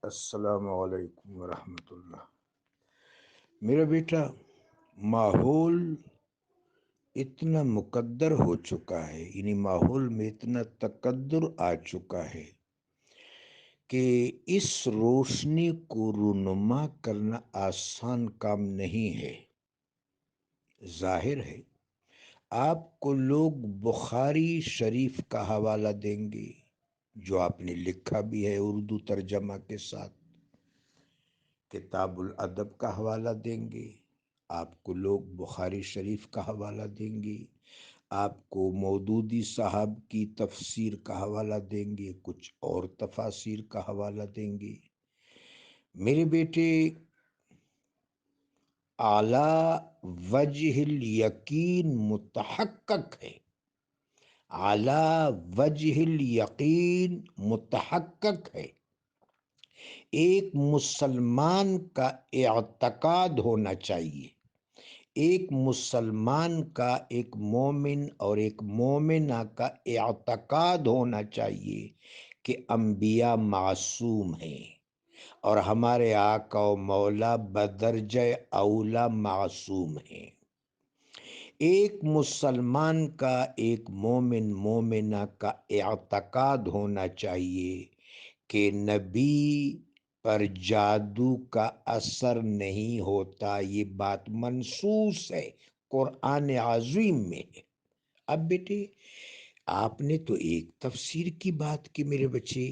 السلام علیکم ورحمۃ اللہ۔ میرا بیٹا، ماحول اتنا مقدر ہو چکا ہے، یعنی ماحول میں اتنا تقدر آ چکا ہے کہ اس روشنی کو رونما کرنا آسان کام نہیں ہے۔ ظاہر ہے آپ کو لوگ بخاری شریف کا حوالہ دیں گے، جو آپ نے لکھا بھی ہے اردو ترجمہ کے ساتھ، کتاب الادب کا حوالہ دیں گے، آپ کو لوگ بخاری شریف کا حوالہ دیں گے، آپ کو مودودی صاحب کی تفسیر کا حوالہ دیں گے، کچھ اور تفاسیر کا حوالہ دیں گے۔ میرے بیٹے، اعلیٰ وجہ الیقین متحقق ہے، اعلیٰ وجہ الیقین متحقق ہے۔ ایک مسلمان کا اعتقاد ہونا چاہیے، ایک مسلمان کا، ایک مومن اور ایک مومنہ کا اعتقاد ہونا چاہیے کہ انبیاء معصوم ہیں اور ہمارے آقا و مولا بدرجہ اولا معصوم ہیں۔ ایک مسلمان کا، ایک مومن مومنہ کا اعتقاد ہونا چاہیے کہ نبی پر جادو کا اثر نہیں ہوتا، یہ بات منصوص ہے، قرآن عظیم میں ہے۔ اب بیٹے، آپ نے تو ایک تفسیر کی بات کی میرے بچے،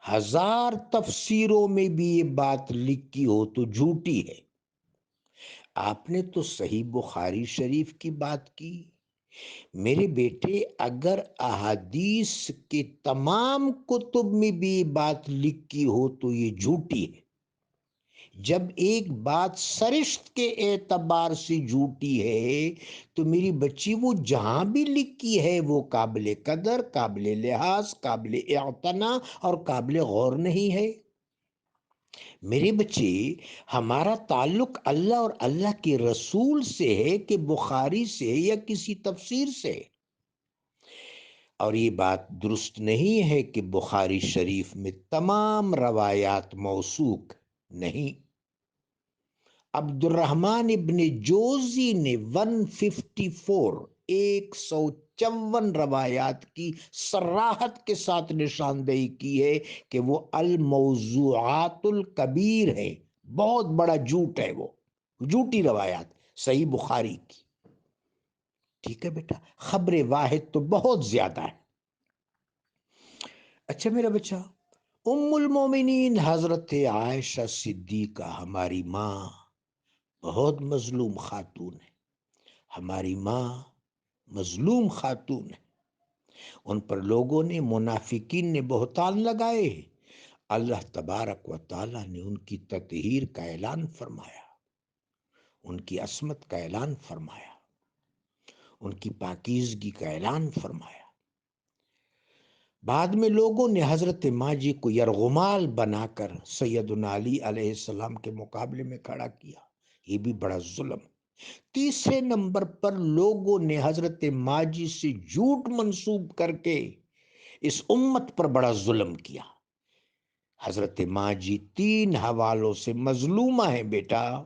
1000 تفسیروں میں بھی یہ بات لکھی ہو تو جھوٹی ہے۔ آپ نے تو صحیح بخاری شریف کی بات کی۔ میرے بیٹے، اگر احادیث کے تمام کتب میں بھی یہ بات لکھی ہو تو یہ جھوٹی ہے۔ جب ایک بات سرشت کے اعتبار سے جھوٹی ہے تو میری بچی وہ جہاں بھی لکھی ہے وہ قابل قدر، قابل لحاظ، قابل اعتنا اور قابل غور نہیں ہے۔ میرے بچے، ہمارا تعلق اللہ اور اللہ کے رسول سے ہے کہ بخاری سے یا کسی تفسیر سے؟ اور یہ بات درست نہیں ہے کہ بخاری شریف میں تمام روایات موثوق نہیں۔ عبد الرحمن ابن جوزی نے 154 روایات کی صراحت کے ساتھ نشاندہی کی ہے کہ وہ الموضوعات الکبیر ہے، بہت بڑا جھوٹ ہے، وہ جھوٹی روایات صحیح بخاری کی۔ ٹھیک ہے بیٹا، خبر واحد تو بہت زیادہ ہے۔ اچھا میرا بچہ، ام المومنین حضرت عائشہ صدیقہ ہماری ماں بہت مظلوم خاتون ہے، ہماری ماں مظلوم خاتون ہے۔ ان پر لوگوں نے، منافقین نے بہتان لگائے، اللہ تبارک و تعالیٰ نے ان کی تطہیر کا اعلان فرمایا، ان کی عصمت کا اعلان فرمایا، ان کی پاکیزگی کا اعلان فرمایا۔ بعد میں لوگوں نے حضرت ماں جی کو یرغمال بنا کر سیدنا علی علیہ السلام کے مقابلے میں کھڑا کیا، یہ بھی بڑا ظلم۔ تیسرے نمبر پر لوگوں نے حضرت ماں جی سے جھوٹ منسوب کر کے اس امت پر بڑا ظلم کیا۔ حضرت ماں جی 3 حوالوں سے مظلومہ ہیں بیٹا۔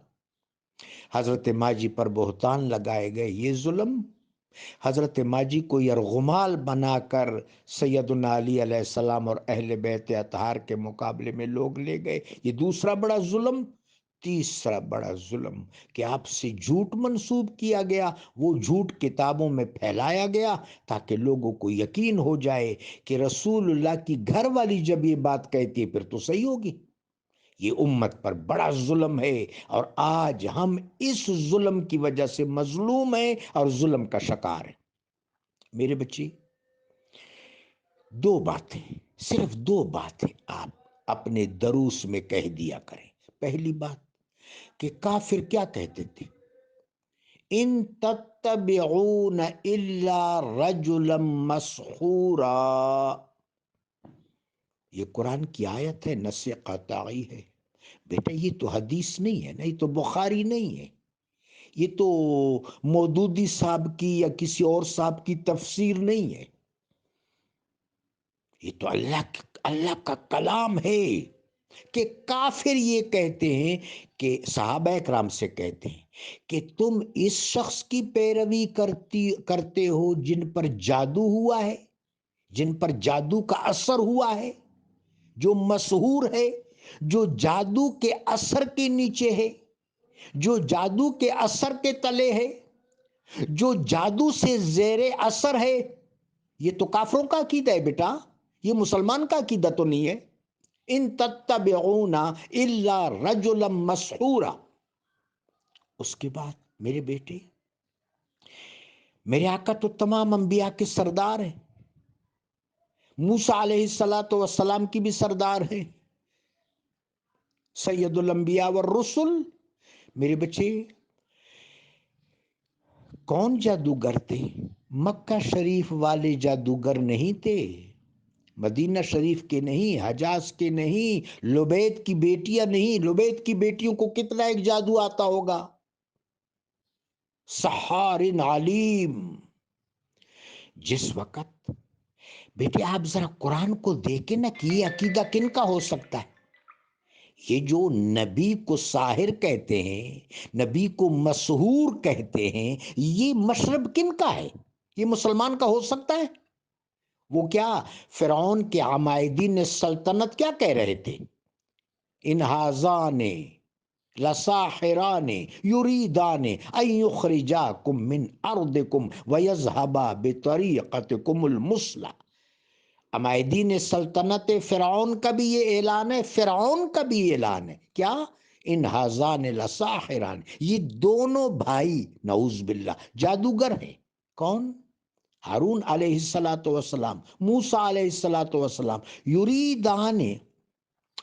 حضرت ماں جی پر بہتان لگائے گئے، یہ ظلم۔ حضرت ماں جی کو یرغمال بنا کر سیدنا علی علیہ السلام اور اہل بیت اطہار کے مقابلے میں لوگ لے گئے، یہ دوسرا بڑا ظلم۔ تیسرا بڑا ظلم کہ آپ سے جھوٹ منسوب کیا گیا، وہ جھوٹ کتابوں میں پھیلایا گیا تاکہ لوگوں کو یقین ہو جائے کہ رسول اللہ کی گھر والی جب یہ بات کہتی ہے پھر تو صحیح ہوگی۔ یہ امت پر بڑا ظلم ہے اور آج ہم اس ظلم کی وجہ سے مظلوم ہیں اور ظلم کا شکار ہیں۔ میرے بچے، 2 باتیں، صرف 2 باتیں آپ اپنے دروس میں کہہ دیا کریں۔ پہلی بات کہ کافر کیا کہتے تھے؟ ان تتبعون الا رجلا مسحورا۔ یہ قرآن کی آیت ہے، نص قطعی ہے بیٹا، یہ تو حدیث نہیں ہے نا، یہ تو بخاری نہیں ہے، یہ تو مودودی صاحب کی یا کسی اور صاحب کی تفسیر نہیں ہے، یہ تو اللہ کا کلام ہے۔ کہ کافر یہ کہتے ہیں کہ صحابہ اکرام سے کہتے ہیں کہ تم اس شخص کی پیروی کرتے ہو جن پر جادو ہوا ہے، جن پر جادو کا اثر ہوا ہے، جو مسحور ہے، جو جادو کے اثر کے نیچے ہے، جو جادو کے اثر کے تلے ہے، جو جادو سے زیر اثر ہے۔ یہ تو کافروں کا عقیدہ ہے بیٹا، یہ مسلمان کا عقیدہ تو نہیں ہے۔ ان تتبعون الا رجلا مسحورا۔ اس کے بعد میرے بیٹے، میرے آقا تو تمام انبیاء کے سردار ہیں، موسیٰ علیہ السلام کی بھی سردار ہیں، سید الانبیاء والرسل۔ میرے بچے، کون جادوگر تھے؟ مکہ شریف والے جادوگر نہیں تھے، مدینہ شریف کے نہیں، حجاز کے نہیں، لبید کی بیٹیاں نہیں۔ لبید کی بیٹیوں کو کتنا ایک جادو آتا ہوگا۔ سحار علیم۔ جس وقت بیٹے آپ ذرا قرآن کو دیکھیں نا کہ یہ عقیدہ کن کا ہو سکتا ہے؟ یہ جو نبی کو ساحر کہتے ہیں، نبی کو مسحور کہتے ہیں، یہ مشرب کن کا ہے؟ یہ مسلمان کا ہو سکتا ہے؟ وہ کیا فرعون کے عمائدین سلطنت کیا کہہ رہے تھے؟ ان ھذان لساحران یریدان ان یخرجاکم من ارضکم ویذھبا بطریقتکم المثلی۔ عمائدین سلطنت فرعون کا بھی یہ اعلان ہے، فرعون کا بھی اعلان ہے، کیا؟ ان ھذان لساحران، یہ دونوں بھائی نعوذ باللہ جادوگر ہیں۔ کون؟ ہارون علیہ السلام، موسیٰ علیہ السلام، یریدان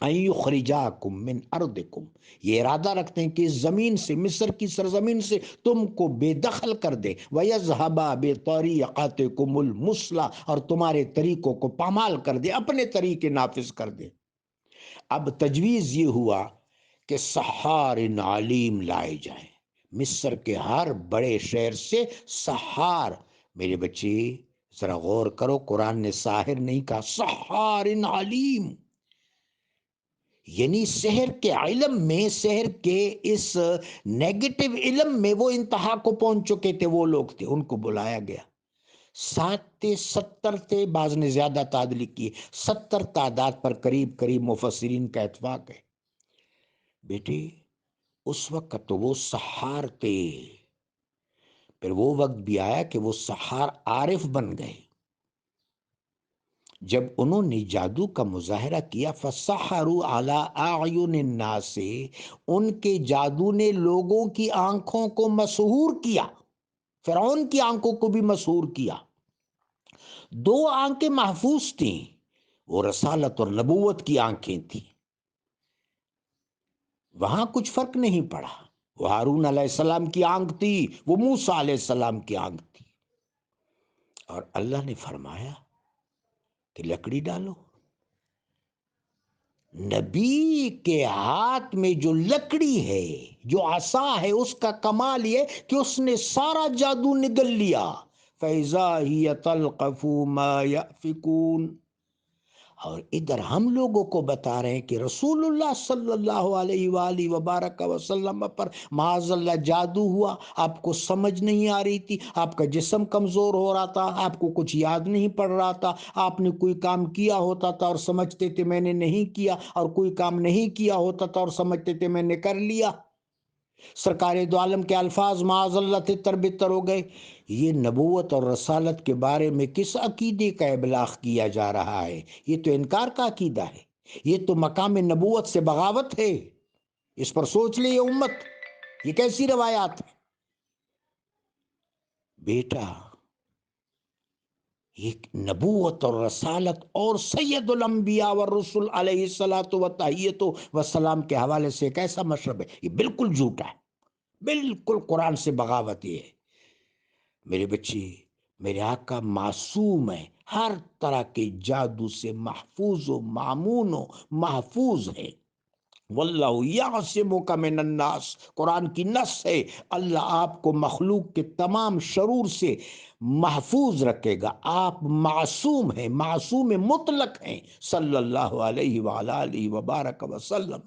ان یخرجاکم من ارضکم، یہ ارادہ رکھتے ہیں کہ اس زمین سے، مصر کی سرزمین سے تم کو بے دخل کر دے، وَيَذْهَبَا بِطَرِيقَتِكُمُ الْمُثْلَى، اور تمہارے طریقوں کو پامال کر دے، اپنے طریقے نافذ کر دے۔ اب تجویز یہ ہوا کہ سحار علیم لائے جائیں، مصر کے ہر بڑے شہر سے سحار۔ میرے بچے ذرا غور کرو، قرآن نے ساحر نہیں کہا، سحار علیم، یعنی سحر کے علم میں، سحر کے اس نیگیٹو علم میں وہ انتہا کو پہنچ چکے تھے، وہ لوگ تھے، ان کو بلایا گیا۔ 7 تھے، 70 تھے، بعض نے زیادہ تعداد لکھی ہے، 70 تعداد پر قریب قریب مفسرین کا اتفاق ہے۔ بیٹے اس وقت تو وہ سحار تھے، پھر وہ وقت بھی آیا کہ وہ سحار عارف بن گئے۔ جب انہوں نے جادو کا مظاہرہ کیا، فَسَحَرُوا عَلَىٰ أَعْيُنِ النَّاسِ، ان کے جادو نے لوگوں کی آنکھوں کو مسحور کیا، فرعون کی آنکھوں کو بھی مسحور کیا۔ 2 آنکھیں محفوظ تھیں، وہ رسالت اور نبوت کی آنکھیں تھیں، وہاں کچھ فرق نہیں پڑا۔ وہ ہارون علیہ السلام کی آنکھ تھی، وہ موسیٰ علیہ السلام کی آنکھ تھی، اور اللہ نے فرمایا کہ لکڑی ڈالو۔ نبی کے ہاتھ میں جو لکڑی ہے، جو عصا ہے، اس کا کمال یہ کہ اس نے سارا جادو نگل لیا۔ فَإِذَا هِيَ تَلْقَفُ مَا يَأْفِكُونَ۔ اور ادھر ہم لوگوں کو بتا رہے ہیں کہ رسول اللہ صلی اللہ علیہ وآلہ وبارک وسلم پر معاذ اللہ جادو ہوا، آپ کو سمجھ نہیں آ رہی تھی، آپ کا جسم کمزور ہو رہا تھا، آپ کو کچھ یاد نہیں پڑ رہا تھا، آپ نے کوئی کام کیا ہوتا تھا اور سمجھتے تھے میں نے نہیں کیا، اور کوئی کام نہیں کیا ہوتا تھا اور سمجھتے تھے میں نے کر لیا۔ سرکار دو عالم کے الفاظ معاذ اللہ تھے تر بتر ہو گئے۔ یہ نبوت اور رسالت کے بارے میں کس عقیدے کا ابلاغ کیا جا رہا ہے؟ یہ تو انکار کا عقیدہ ہے، یہ تو مقام نبوت سے بغاوت ہے۔ اس پر سوچ لے یہ امت، یہ کیسی روایات ہیں؟ بیٹا یہ نبوت اور رسالت اور سید الانبیاء والرسل علیہ الصلاۃ والسلام کے حوالے سے ایک ایسا مشرب ہے، یہ بالکل جھوٹا ہے، بالکل قرآن سے بغاوت یہ ہے۔ میرے بچے، میرے آقا معصوم ہے، ہر طرح کے جادو سے محفوظ و معمون و محفوظ ہے۔ واللہ یعصمک من الناس، قرآن کی نص ہے، اللہ آپ کو مخلوق کے تمام شرور سے محفوظ رکھے گا، آپ معصوم ہیں، معصوم مطلق ہیں، صلی اللہ علیہ وآلہ وبارک وسلم۔